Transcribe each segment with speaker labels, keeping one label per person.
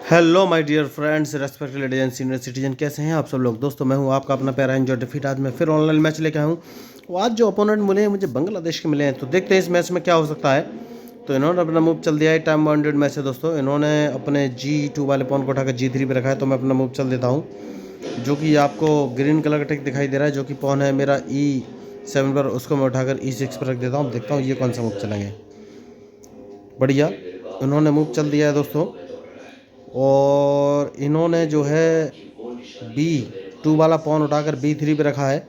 Speaker 1: Hello my dear friends, respected ladies and senior citizen, कैसे हैं आप सब लोग। दोस्तों मैं हूं आपका अपना प्यारा एंजॉय डिफीट। आज मैं फिर ऑनलाइन मैच लेकर आया हूं। वो आज जो ओपोनेंट मिले हैं मुझे बांग्लादेश के मिले हैं, तो देखते हैं इस मैच में क्या हो सकता है। तो इन्होंने अपना मूव चल दिया है। टाइम बाउंडेड मैच है दोस्तों। इन्होंने अपने G2 वाले पॉन को उठाकर G3 पे रखा है, तो मैं अपना मूव चल देता हूँ, जो कि आपको ग्रीन कलर का टिक दिखाई दे रहा है, जो कि पॉन है मेरा E7 पर। उसको मैं उठाकर E6 पर रख देता हूँ। देखता हूँ ये कौन सा मूव चलेंगे। बढ़िया, इन्होंने मूव चल दिया है दोस्तों। और इन्होंने जो है B2 वाला पॉन उठाकर B3 पे रखा है।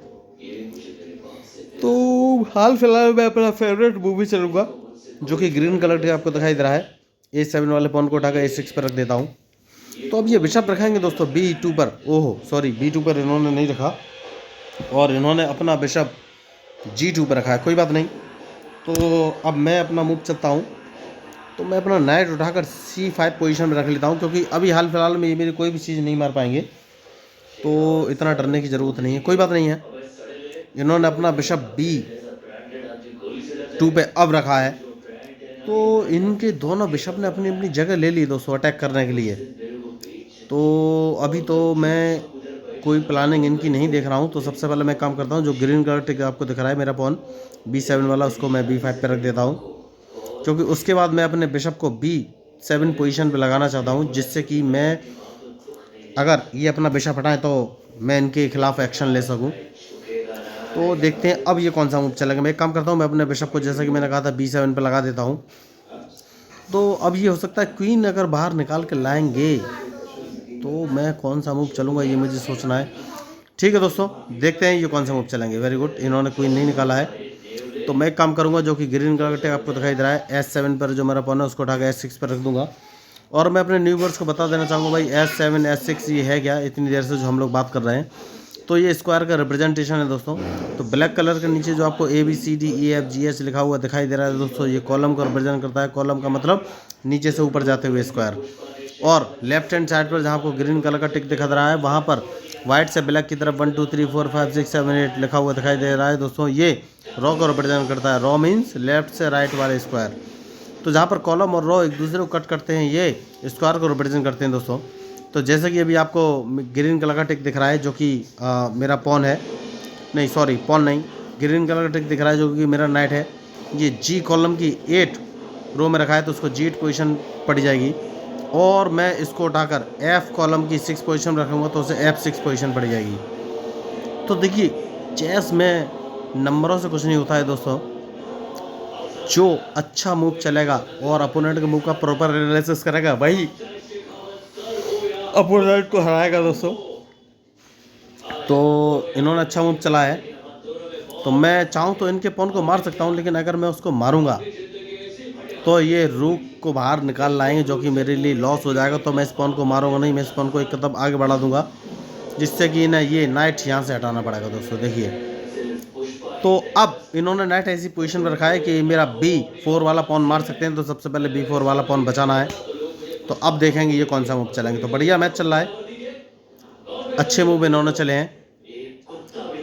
Speaker 1: तो हाल फिलहाल मैं अपना फेवरेट मूवी चलूँगा, जो कि ग्रीन कलर का आपको दिखाई दे रहा है। A7 वाले पॉन को उठाकर A6 पर रख देता हूँ। तो अब ये बिशप रखेंगे दोस्तों B2 पर। ओहो सॉरी, B2 पर इन्होंने नहीं रखा और इन्होंने अपना बिशप G2 पर रखा है। कोई बात नहीं। तो अब मैं अपना मूव चलता हूँ। तो मैं अपना नाइट उठाकर C5 पोजीशन में रख लेता हूँ, क्योंकि अभी हाल फिलहाल में ये मेरी कोई भी चीज़ नहीं मार पाएंगे, तो इतना डरने की ज़रूरत नहीं है। कोई बात नहीं है। इन्होंने अपना बिशप B2 पे अब रखा है। तो इनके दोनों बिशप ने अपनी अपनी जगह ले ली दोस्तों अटैक करने के लिए। तो अभी तो मैं कोई प्लानिंग इनकी नहीं देख रहा हूँ। तो सबसे पहले मैं काम करता हूँ, जो ग्रीन कलर टिक आपको दिख रहा है मेरा पॉन B7 वाला, उसको मैं B5 पे रख देता हूँ, क्योंकि उसके बाद मैं अपने बिशप को B7 पोजीशन पे लगाना चाहता हूँ, जिससे कि मैं अगर ये अपना बिशप हटाएं तो मैं इनके खिलाफ एक्शन ले सकूँ। तो देखते हैं अब ये कौन सा मूव चलेगा। मैं एक काम करता हूँ, मैं अपने बिशप को जैसा कि मैंने कहा था B7 पे लगा देता हूँ। तो अब ये हो सकता है क्वीन अगर बाहर निकाल के लाएंगे तो मैं कौन सा मूव चलूँगा, ये मुझे सोचना है। ठीक है दोस्तों, देखते हैं ये कौन सा मूव चलेंगे। वेरी गुड, इन्होंने क्वीन नहीं निकाला है। तो मैं एक काम करूंगा, जो कि ग्रीन कलर का टिक आपको दिखाई दे रहा है S7 पर, जो मेरा पॉन है उसको उठा के S6 पर रख दूंगा। और मैं अपने न्यूवर्स को बता देना चाहूँगा भाई S7 S6 ये है क्या, इतनी देर से जो हम लोग बात कर रहे हैं। तो ये स्क्वायर का रिप्रेजेंटेशन है दोस्तों। तो ब्लैक कलर के नीचे जो आपको ABCDEFGH लिखा हुआ दिखाई दे रहा है दोस्तों, ये कॉलम को रिप्रेजेंट करता है। कॉलम का मतलब नीचे से ऊपर जाते हुए स्क्वायर। और लेफ्ट हैंड साइड पर जहाँ आपको ग्रीन कलर का टिक दिखा रहा है, वहाँ पर वाइट से ब्लैक की तरफ 1 2 3 4 5 6 7 8 लिखा हुआ दिखाई दे रहा है दोस्तों। ये रॉ को रिप्रेजेंट करता है। रॉ मीन्स लेफ्ट से राइट वाले स्क्वायर। तो जहाँ पर कॉलम और रॉ एक दूसरे को कट करते हैं, ये स्क्वायर को रिप्रेजेंट करते हैं दोस्तों। तो जैसे कि अभी आपको ग्रीन कलर का टिक दिख रहा है, जो कि मेरा पॉन है, नहीं सॉरी पॉन नहीं, ग्रीन कलर का टिक दिख रहा है जो कि मेरा नाइट है। ये G कॉलम की 8 रो में रखा है, तो उसको G8 पोजीशन पड़ जाएगी। और मैं इसको उठाकर F कॉलम की 6 पोजीशन रखूँगा, तो उसे F6 पोजीशन पड़ जाएगी। तो देखिए, चेस में नंबरों से कुछ नहीं होता है दोस्तों। जो अच्छा मूव चलेगा और अपोनेंट के मूव का प्रॉपर एनालिसिस करेगा, वही अपोनेंट को हराएगा दोस्तों। तो इन्होंने अच्छा मूव चला है, तो मैं चाहूँ तो इनके पॉन को मार सकता हूँ, लेकिन अगर मैं उसको मारूंगा तो ये रूक को बाहर निकाल लाएंगे, जो कि मेरे लिए लॉस हो जाएगा। तो मैं इस पॉन को मारूंगा नहीं, मैं इस पॉन को एक कदम आगे बढ़ा दूंगा, जिससे कि ना ये नाइट यहाँ से हटाना पड़ेगा दोस्तों। देखिए, तो अब इन्होंने नाइट ऐसी पोजीशन पर रखा है कि मेरा B4 वाला पॉन मार सकते हैं। तो सबसे पहले B4 वाला पॉन बचाना है। तो अब देखेंगे ये कौन सा मूव चलेंगे। तो बढ़िया मैच चल रहा है, अच्छे मूव इन्होंने चले हैं।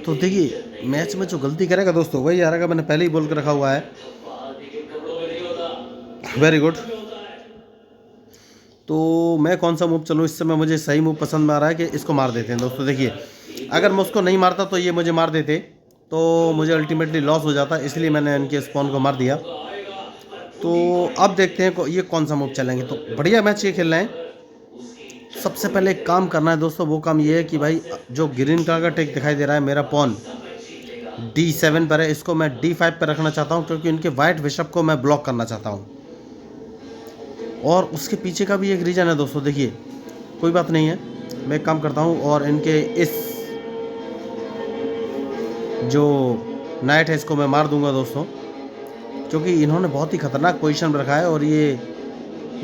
Speaker 1: तो देखिए, मैच में जो गलती करेगा दोस्तों वही हारेगा, मैंने पहले ही बोल के रखा हुआ है। Very good. तो मैं कौन सा मूव चलूँ, इस समय मुझे सही मूव पसंद में आ रहा है कि इसको मार देते हैं दोस्तों। देखिए, अगर मैं उसको नहीं मारता तो ये मुझे मार देते, तो मुझे अल्टीमेटली लॉस हो जाता, इसलिए मैंने इनके स्पॉन को मार दिया। तो अब देखते हैं ये कौन सा मूव चलेंगे। तो बढ़िया मैच ये खेल रहे हैं। सबसे पहले एक काम करना है दोस्तों, वो काम ये है कि भाई जो ग्रीन कलर का टिक दिखाई दे रहा है मेरा पॉन D7 पर है, इसको मैं D5 पर रखना चाहता हूँ, क्योंकि इनके वाइट बिशप को मैं ब्लॉक करना चाहता हूँ। और उसके पीछे का भी एक रीज़न है दोस्तों। देखिए, कोई बात नहीं है, मैं एक काम करता हूँ और इनके इस जो नाइट है इसको मैं मार दूंगा दोस्तों, क्योंकि इन्होंने बहुत ही ख़तरनाक पोजीशन में रखा है और ये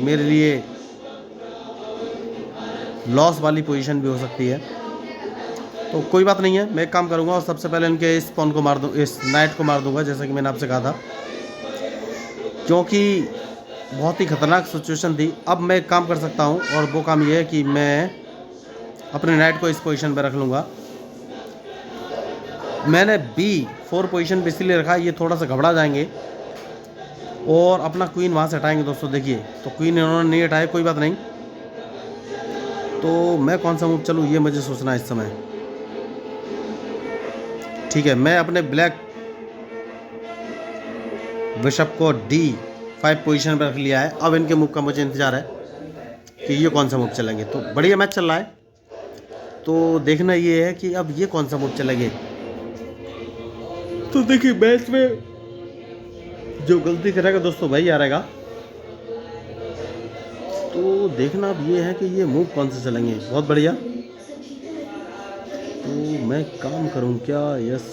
Speaker 1: मेरे लिए लॉस वाली पोजीशन भी हो सकती है। तो कोई बात नहीं है, मैं एक काम करूँगा और सबसे पहले इनके इस पॉन को मार दूँ, इस नाइट को मार दूंगा, जैसा कि मैंने आपसे कहा था, क्योंकि बहुत ही ख़तरनाक सिचुएशन थी। अब मैं एक काम कर सकता हूँ और वो काम ये है कि मैं अपने नाइट को इस पोजीशन पर रख लूँगा। मैंने B4 पोजीशन पे इसलिए रखा, ये थोड़ा सा घबरा जाएंगे और अपना क्वीन वहाँ से हटाएंगे दोस्तों। देखिए, तो क्वीन इन्होंने नहीं हटाया, कोई बात नहीं। तो मैं कौन सा मूव चलूँ ये मुझे सोचना है इस समय। ठीक है, मैं अपने ब्लैक बिशप को D5 पोजीशन पर रख लिया है। अब इनके मूव का मुझे इंतज़ार है कि ये कौन सा मूव चलेंगे। तो बढ़िया मैच चल रहा है, तो देखना ये है कि अब ये कौन सा मूव चलेंगे। तो देखिए मैच में जो गलती करेगा दोस्तों वही हारेगा। तो देखना अब ये है कि ये मूव कौन से चलेंगे। बहुत बढ़िया, तो मैं काम करूं क्या? यस,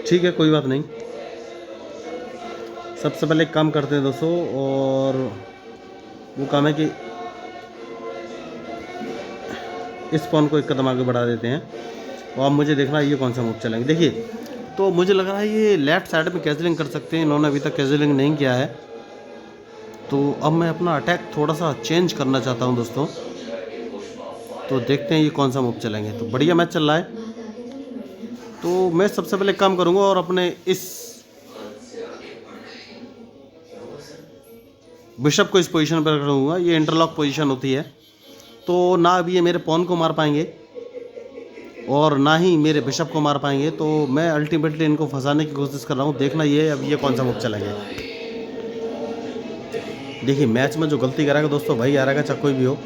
Speaker 1: ठीक है, कोई बात नहीं। सबसे पहले एक काम करते हैं दोस्तों, और वो काम है कि इस पॉन को एक कदम आगे बढ़ा देते हैं। और अब मुझे देखना है ये कौन सा मूव चलेंगे। देखिए, तो मुझे लग रहा है ये लेफ्ट साइड में कैजलिंग कर सकते हैं। इन्होंने अभी तक कैजलिंग नहीं किया है, तो अब मैं अपना अटैक थोड़ा सा चेंज करना चाहता हूं दोस्तों। तो देखते हैं ये कौन सा मूव चलेंगे। तो बढ़िया मैच चल रहा है, तो मैं सबसे पहले काम करूंगा और अपने इस बिशप को इस पोजीशन पर रखूंगा। ये इंटरलॉक पोजीशन होती है, तो ना अभी ये मेरे पॉन को मार पाएंगे और ना ही मेरे बिशप को मार पाएंगे। तो मैं अल्टीमेटली इनको फंसाने की कोशिश कर रहा हूँ। देखना ये अब ये कौन सा मूव चलेंगे। देखिए मैच में जो गलती करेगा दोस्तों वही हारेगा, चाहे कोई भी हो।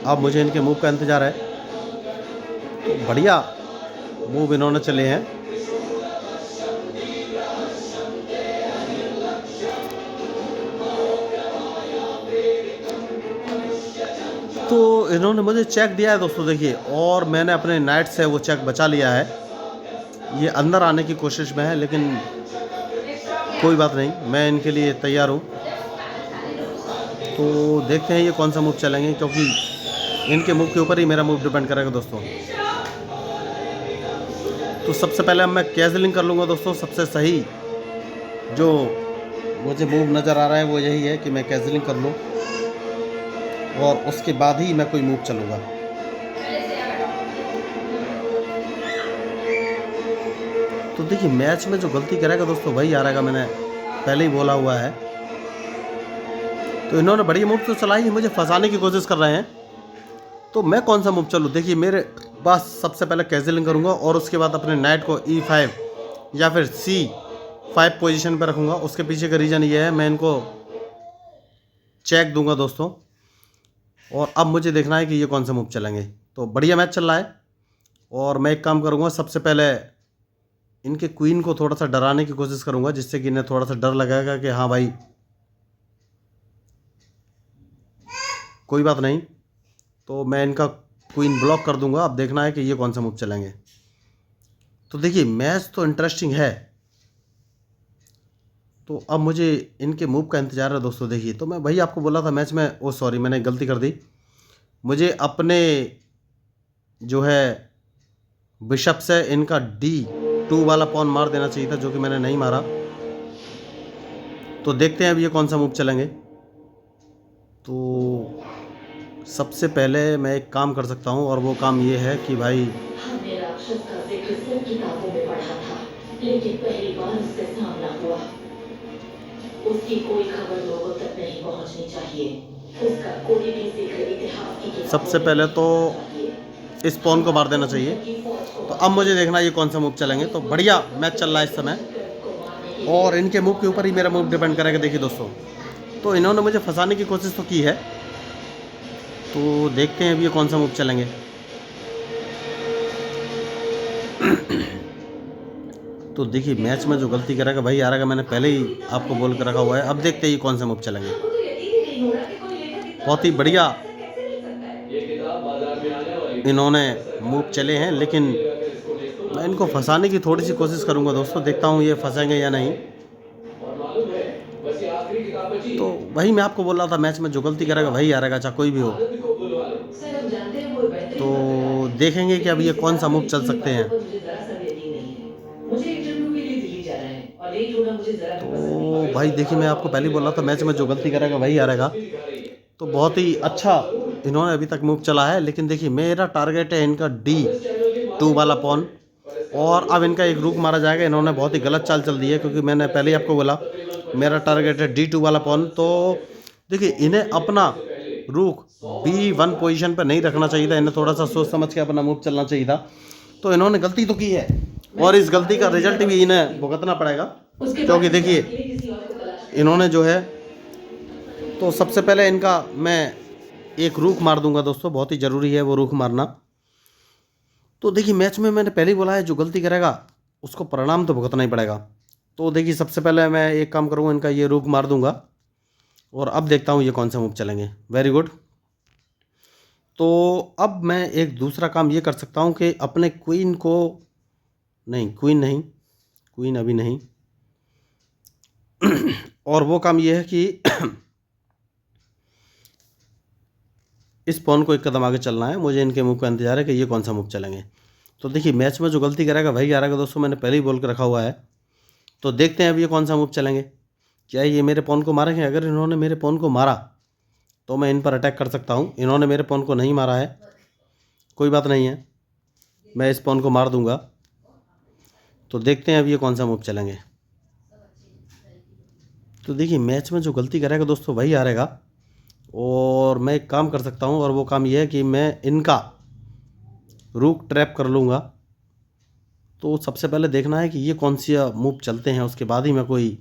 Speaker 1: अब मुझे इनके मूव का इंतज़ार है। तो बढ़िया मूव इन्होंने चले हैं। तो इन्होंने मुझे चेक दिया है दोस्तों, देखिए, और मैंने अपने नाइट से वो चेक बचा लिया है। ये अंदर आने की कोशिश में है, लेकिन कोई बात नहीं, मैं इनके लिए तैयार हूँ। तो देखते हैं ये कौन सा मूव चलेंगे, क्योंकि इनके मूव के ऊपर ही मेरा मूव डिपेंड करेगा दोस्तों। तो सबसे पहले अब मैं कैजलिंग कर लूँगा दोस्तों। सबसे सही जो मुझे मूव नज़र आ रहा है वो यही है कि मैं कैजलिंग कर लूँ, और उसके बाद ही मैं कोई मूव चलूँगा। तो देखिए मैच में जो गलती करेगा दोस्तों वही हारेगा, मैंने पहले ही बोला हुआ है। तो इन्होंने बढ़िया मूव तो चलाई ही, मुझे फंसाने की कोशिश कर रहे हैं। तो मैं कौन सा मूव चलूँ? देखिए मेरे पास सबसे पहले कैजलिंग करूँगा और उसके बाद अपने नाइट को E5 या फिर C5 पोजीशन पर रखूँगा। उसके पीछे का रीज़न ये है, मैं इनको चेक दूंगा दोस्तों। और अब मुझे देखना है कि ये कौन सा मूव चलेंगे। तो बढ़िया मैच चल रहा है, और मैं एक काम करूँगा, सबसे पहले इनके क्वीन को थोड़ा सा डराने की कोशिश करूँगा, जिससे कि इन्हें थोड़ा सा डर लगेगा कि हाँ भाई कोई बात नहीं। तो मैं इनका क्वीन ब्लॉक कर दूंगा। अब देखना है कि ये कौन सा मूव चलेंगे। तो देखिए मैच तो इंटरेस्टिंग है, तो अब मुझे इनके मूव का इंतज़ार है दोस्तों। देखिए, तो मैं भाई आपको बोला था मैच में, ओ सॉरी मैंने गलती कर दी। मुझे अपने जो है बिशप से इनका D2 वाला पॉन मार देना चाहिए था, जो कि मैंने नहीं मारा। तो देखते हैं अब ये कौन सा मूव चलेंगे। तो सबसे पहले मैं एक काम कर सकता हूँ, और वो काम ये है कि भाई
Speaker 2: हमने राक्षस का जिक्र सब किताबों में पढ़ा था, लेकिन पहली बार उससे सामना हुआ। उसकी कोई खबर लोगों तक नहीं पहुंचनी चाहिए। उसका कोई भी जिक्र इतिहास की किताबों
Speaker 1: सबसे
Speaker 2: में
Speaker 1: पहले
Speaker 2: नहीं
Speaker 1: तो
Speaker 2: होना चाहिए।
Speaker 1: इस पॉन को मार देना चाहिए। तो अब मुझे देखना ये कौन सा मूव चलेंगे। तो बढ़िया मैच चल रहा है इस समय, और इनके मूव के ऊपर ही मेरा मूव डिपेंड करेगा। देखिए दोस्तों, तो इन्होंने मुझे फंसाने की कोशिश तो की है, तो देखते हैं अब ये कौन सा मूव चलेंगे। तो देखिए मैच में जो गलती करेगा भाई हारेगा, मैंने पहले ही आपको बोल कर रखा हुआ है। अब देखते हैं ये कौन सा मूव चलेंगे।
Speaker 2: हमको तो यकीन ही नहीं हो रहा कि कोई लेखक इतना
Speaker 1: बहुत ही
Speaker 2: बड़ा
Speaker 1: बढ़िया
Speaker 2: ऐसा कैसे लिख सकता है। ये किताब बाजार में आने वाली
Speaker 1: इन्होंने मूव चले हैं, लेकिन मैं इनको फंसाने की थोड़ी सी कोशिश करूंगा दोस्तों। देखता हूँ ये फंसेंगे या नहीं। तो वही मैं आपको बोल रहा था, मैच में जो गलती करेगा वही हारेगा, चाहे कोई भी हो।
Speaker 2: सर हम जानते हैं वो बेहतरीन
Speaker 1: तो
Speaker 2: पत्रकार हैं,
Speaker 1: देखेंगे कि अब
Speaker 2: लेकिन
Speaker 1: ये
Speaker 2: इस
Speaker 1: कौन सा
Speaker 2: किताब
Speaker 1: मूव
Speaker 2: की
Speaker 1: चल
Speaker 2: लिखी हुई
Speaker 1: सकते हैं।
Speaker 2: बातों पर मुझे जरा सा भी यकीन नहीं है। मुझे इंटरव्यू के लिए दिल्ली जाना है और ये ढूंढना मुझे जरा भी पसंद नहीं
Speaker 1: तो
Speaker 2: है।
Speaker 1: भाई देखिए मैं आपको पहले ही बोल रहा था, मैच में जो गलती करेगा वही हारेगा। तो बहुत ही अच्छा इन्होंने अभी तक मूव चला है, लेकिन देखिए मेरा टारगेट है इनका D2 वाला पॉन, और अब इनका एक रूक मारा जाएगा। इन्होंने बहुत ही गलत चाल चल दी है, क्योंकि मैंने पहले ही आपको बोला मेरा टारगेट है D2 वाला पॉन। तो देखिए इन्हें अपना रुख B1 पोजीशन पर नहीं रखना चाहिए था, इन्हें थोड़ा सा सोच समझ के अपना मूव चलना चाहिए था। तो इन्होंने गलती तो की है और इस गलती का रिजल्ट भी इन्हें भुगतना पड़ेगा, क्योंकि देखिए इन्होंने जो है, तो सबसे पहले इनका मैं एक रुख मार दूंगा दोस्तों, बहुत ही ज़रूरी है वो रुख मारना। तो देखिए मैच में मैंने पहले ही बोला है, जो गलती करेगा उसको परिणाम तो भुगतना ही पड़ेगा। तो देखिए सबसे पहले मैं एक काम करूँगा, इनका ये रुख मार दूंगा और अब देखता हूँ ये कौन से मूव चलेंगे। Very good. तो अब मैं एक दूसरा काम ये कर सकता हूँ कि अपने क्वीन को, नहीं क्वीन नहीं, क्वीन अभी नहीं और वो काम ये है कि इस पॉन को एक कदम आगे चलना है, मुझे इनके मूव का इंतजार है कि ये कौन सा मूव चलेंगे। तो देखिए मैच में जो गलती करेगा वही हारेगा दोस्तों, मैंने पहले ही बोल के रखा हुआ है। तो देखते हैं अब ये कौन सा मूव चलेंगे, क्या ये मेरे पॉन को मारेंगे। अगर इन्होंने मेरे पॉन को मारा तो मैं इन पर अटैक कर सकता हूँ। इन्होंने मेरे पॉन को नहीं मारा है, कोई बात नहीं है, मैं इस पॉन को मार दूंगा। तो देखते हैं अब ये कौन सा मूव चलेंगे। तो देखिए मैच में जो गलती करेगा दोस्तों वही हारेगा, और मैं एक काम कर सकता हूँ और वो काम ये है कि मैं इनका रुक ट्रैप कर लूँगा। तो सबसे पहले देखना है कि ये कौन सी मूव चलते हैं, उसके बाद ही मैं कोई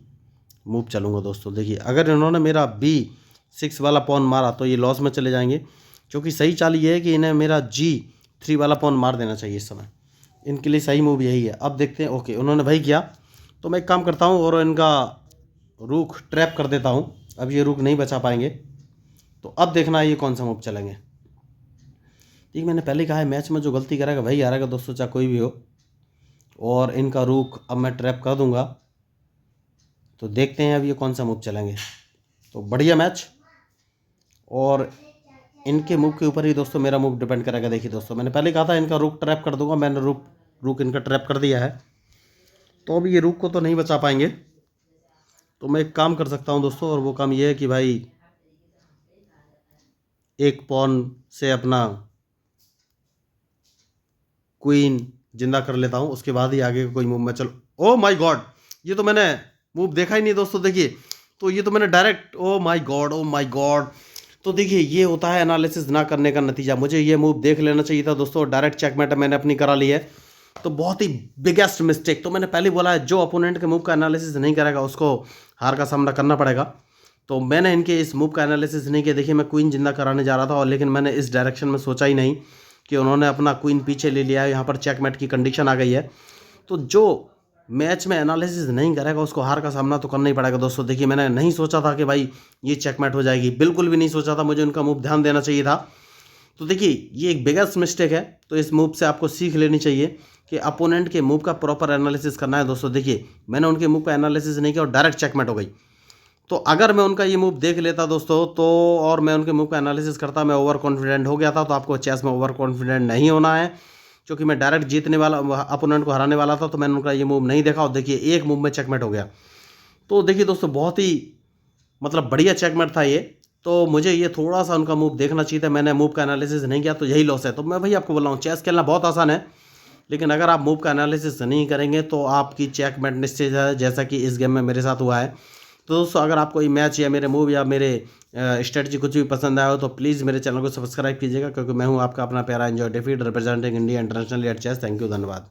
Speaker 1: मूव चलूँगा दोस्तों। देखिए अगर इन्होंने मेरा B6 वाला पॉन मारा तो ये लॉस में चले जाएंगे, क्योंकि सही चाल ये है कि इन्हें मेरा G3 वाला पॉन मार देना चाहिए इस समय, इनके लिए सही मूव यही है। अब देखते हैं, ओके उन्होंने वही किया, तो मैं एक काम करता हूँ और इनका रुख ट्रैप कर देता हूँ। अब ये रुख नहीं बचा पाएंगे, तो अब देखना है ये कौन सा मूव चलेंगे। ठीक, मैंने पहले कहा है मैच में जो गलती करेगा वही हारेगा दोस्तों, चाहे कोई भी हो। और इनका रुख अब मैं ट्रैप कर दूंगा, तो देखते हैं अब ये कौन सा मूव चलेंगे। तो बढ़िया मैच, और इनके मूव के ऊपर ही दोस्तों मेरा मूव डिपेंड करेगा। देखिए दोस्तों मैंने पहले कहा था इनका रुख ट्रैप कर दूंगा, मैंने रुख इनका ट्रैप कर दिया है। तो अब ये रुख को तो नहीं बचा पाएंगे, तो मैं एक काम कर सकता हूँ दोस्तों, और वो काम ये है कि भाई एक पॉन से अपना क्वीन जिंदा कर लेता हूँ, उसके बाद ही आगे कोई मूव में चल। ओ माय गॉड, ये तो मैंने मूव देखा ही नहीं दोस्तों। देखिए तो ये तो मैंने direct, oh my God, oh my God. तो देखिए ये होता है एनालिसिस ना करने का नतीजा, मुझे ये मूव देख लेना चाहिए था दोस्तों। डायरेक्ट चेकमेट मैंने अपनी करा ली है, तो बहुत ही बिगेस्ट मिस्टेक। तो मैंने पहले बोला है जो अपोनेंट के मूव का एनालिसिस नहीं करेगा उसको हार का सामना करना पड़ेगा। तो मैंने इनके इस मूव का एनालिसिस नहीं किया। देखिए मैं क्वीन जिंदा कराने जा रहा था, और लेकिन मैंने इस डायरेक्शन में सोचा ही नहीं कि उन्होंने अपना क्वीन पीछे ले लिया है, यहाँ पर चेकमेट की कंडीशन आ गई है। तो जो मैच में एनालिसिस नहीं करेगा उसको हार का सामना तो करना ही पड़ेगा दोस्तों। देखिए मैंने नहीं सोचा था कि भाई ये चेकमेट हो जाएगी, बिल्कुल भी नहीं सोचा था, मुझे उनका मूव ध्यान देना चाहिए था। तो देखिए ये एक बिगेस्ट मिस्टेक है, तो इस मूव से आपको सीख लेनी चाहिए कि अपोनेंट के मूव का प्रॉपर एनालिसिस करना है दोस्तों। देखिए मैंने उनके मूव का एनालिसिस नहीं किया और डायरेक्ट चेकमेट हो गई। तो अगर मैं उनका ये मूव देख लेता दोस्तों, तो और मैं उनके मूव का एनालिसिस करता, मैं ओवर कॉन्फिडेंट हो गया था। तो आपको चेस में ओवर कॉन्फिडेंट नहीं होना है, क्योंकि मैं डायरेक्ट जीतने वाला, अपोनेंट को हराने वाला था। तो मैंने उनका ये मूव नहीं देखा, और देखिए एक मूव में चेकमेट हो गया। तो देखिए दोस्तों बहुत ही मतलब बढ़िया चेकमेट था ये। तो मुझे ये थोड़ा सा उनका मूव देखना चाहिए था, मैंने मूव का एनालिसिस नहीं किया, तो यही लॉस है। तो मैं भाई आपको बोल रहा हूँ चेस खेलना बहुत आसान है, लेकिन अगर आप मूव का एनालिसिस नहीं करेंगे तो आपकी चेकमेट निश्चित है, जैसा कि इस गेम में मेरे साथ हुआ है। तो दोस्तों अगर आपको ये मैच या मेरे मूव या मेरे स्ट्रेटजी कुछ भी पसंद आया हो तो प्लीज़ मेरे चैनल को सब्सक्राइब कीजिएगा, क्योंकि मैं हूँ आपका अपना प्यारा एंजॉय डेफीड representing India internationally at chess. Thank you, धन्यवाद।